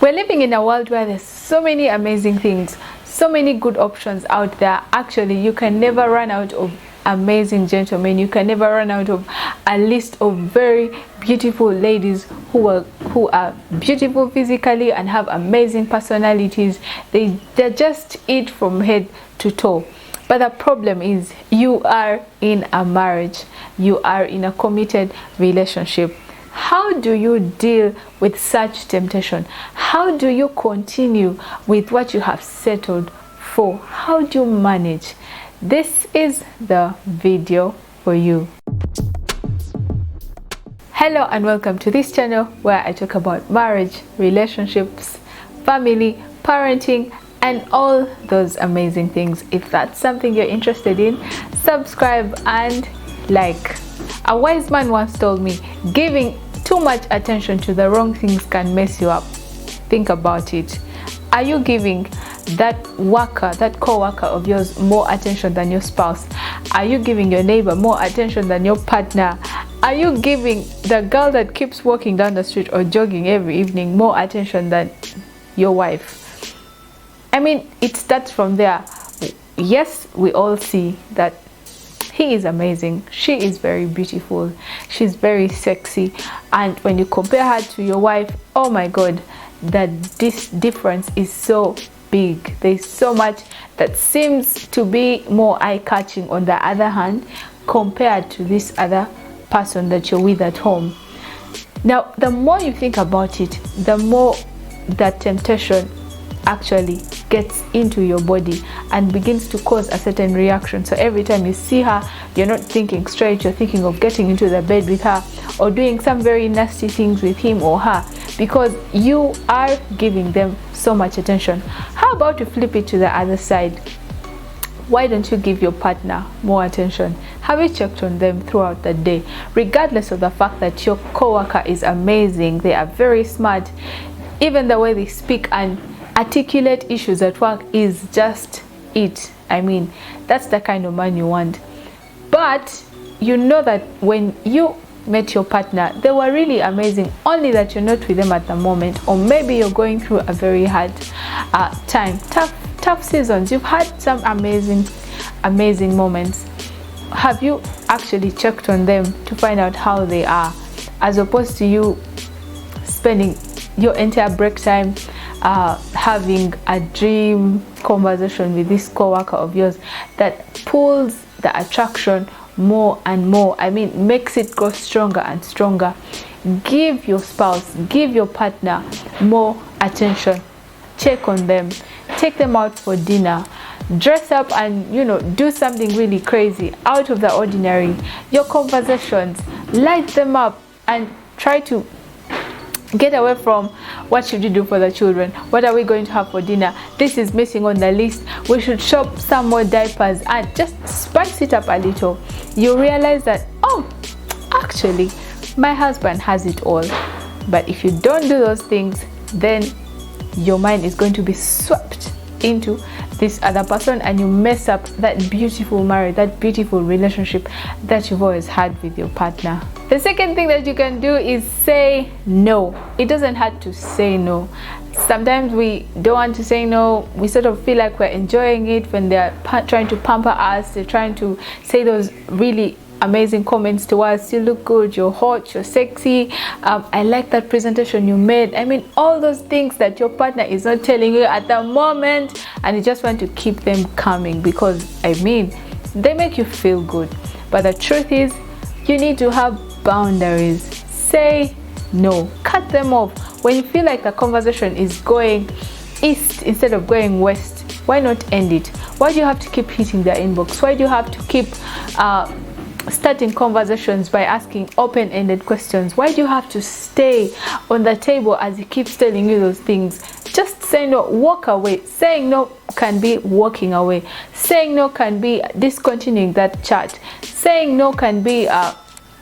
We're living in a world where there's so many amazing things, so many good options out there. Actually, you can never run out of amazing gentlemen. You can never run out of a list of very beautiful ladies who are beautiful physically and have amazing personalities. They're just it from head to toe. But the problem is, you are in a marriage, you are in a committed relationship. How do you deal with such temptation? How do you continue with what you have settled for? How do you manage? This is the video for you. Hello and welcome to this channel where I talk about marriage, relationships, family, parenting, and all those amazing things. If that's something you're interested in, subscribe and like. A wise man once told me, giving too much attention to the wrong things can mess you up. Think about it. Are you giving that co-worker of yours more attention than your spouse? Are you giving your neighbor more attention than your partner? Are you giving the girl that keeps walking down the street or jogging every evening more attention than your wife? I mean, it starts from there. Yes, we all see that he is amazing, she is very beautiful, she's very sexy, and when you compare her to your wife, oh my god, this difference is so big. There's so much that seems to be more eye-catching on the other hand compared to this other person that you're with at home. Now, the more you think about it, the more that temptation actually gets into your body and begins to cause a certain reaction. So every time you see her, you're not thinking straight, you're thinking of getting into the bed with her or doing some very nasty things with him or her, because you are giving them so much attention. How about you flip it to the other side? Why don't you give your partner more attention? Have you checked on them throughout the day? Regardless of the fact that your co-worker is amazing, they are very smart, even the way they speak and articulate issues at work is just it. I mean, that's the kind of man you want. But you know that when you met your partner, they were really amazing, only that you're not with them at the moment, or maybe you're going through a very hard time, tough seasons. You've had some amazing moments. Have you actually checked on them to find out how they are, as opposed to you spending your entire break time having a dream conversation with this co-worker of yours that pulls the attraction more and more? I mean, makes it go stronger and stronger. Give your spouse, give your partner more attention. Check on them, take them out for dinner, dress up and do something really crazy, out of the ordinary. Your conversations, light them up and try to get away from what should you do for the children, what are we going to have for dinner, this is missing on the list, we should shop some more diapers, and just spice it up a little. You realize that, oh, actually my husband has it all. But if you don't do those things, then your mind is going to be swept into this other person and you mess up that beautiful marriage, that beautiful relationship that you've always had with your partner. The second thing that you can do is say no. It doesn't have to say no. Sometimes we don't want to say no. We sort of feel like we're enjoying it when they're trying to pamper us. They're trying to say those really amazing comments to us. You look good, you're hot, you're sexy, I like that presentation you made. I mean, all those things that your partner is not telling you at the moment, and you just want to keep them coming because, I mean, they make you feel good. But the truth is, you need to have boundaries. Say no. Cut them off. When you feel like the conversation is going east instead of going west, why not end it? Why do you have to keep hitting their inbox? Why do you have to keep starting conversations by asking open-ended questions? Why do you have to stay on the table as he keeps telling you those things? Just say no, walk away. Saying no can be walking away. Saying no can be discontinuing that chat. Saying no can be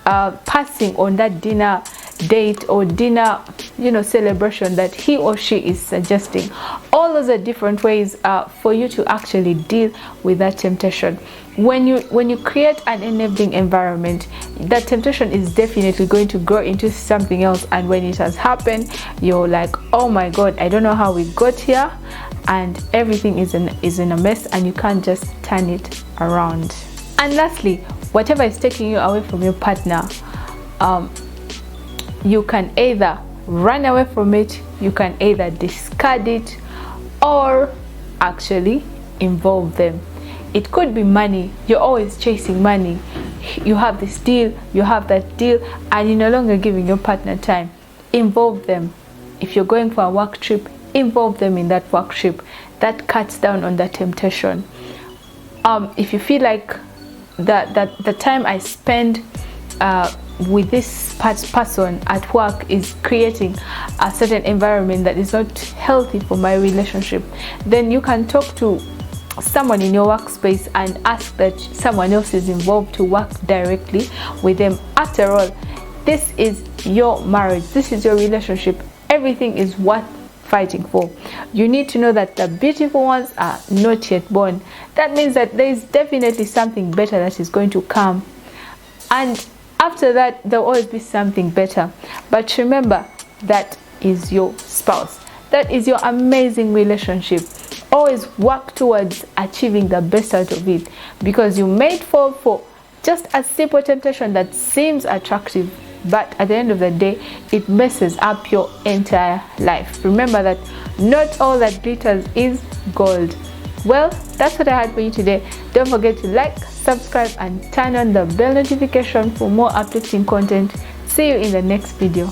passing on that dinner date or dinner, celebration that he or she is suggesting. All those are different ways for you to actually deal with that temptation. When you create an enabling environment, that temptation is definitely going to grow into something else, and when it has happened, you're like, oh my god, I don't know how we got here, and everything is in a mess, and you can't just turn it around. And lastly, whatever is taking you away from your partner, you can either run away from it, you can either discard it, or actually involve them. It could be money. You're always chasing money. You have this deal, you have that deal, and you're no longer giving your partner time. Involve them. If you're going for a work trip, involve them in that work trip. That cuts down on the temptation. If you feel like the time I spend with this person at work is creating a certain environment that is not healthy for my relationship, then you can talk to someone in your workspace and ask that someone else is involved to work directly with them. After all, this is your marriage, this is your relationship. Everything is worth fighting for. You need to know that the beautiful ones are not yet born. That means that there is definitely something better that is going to come, and after that there will always be something better. But remember, that is your spouse, that is your amazing relationship. Always work towards achieving the best out of it, because you may fall for just a simple temptation that seems attractive, but at the end of the day, it messes up your entire life. Remember that not all that glitters is gold. Well, that's what I had for you today. Don't forget to like, subscribe, and turn on the bell notification for more uplifting content. See you in the next video.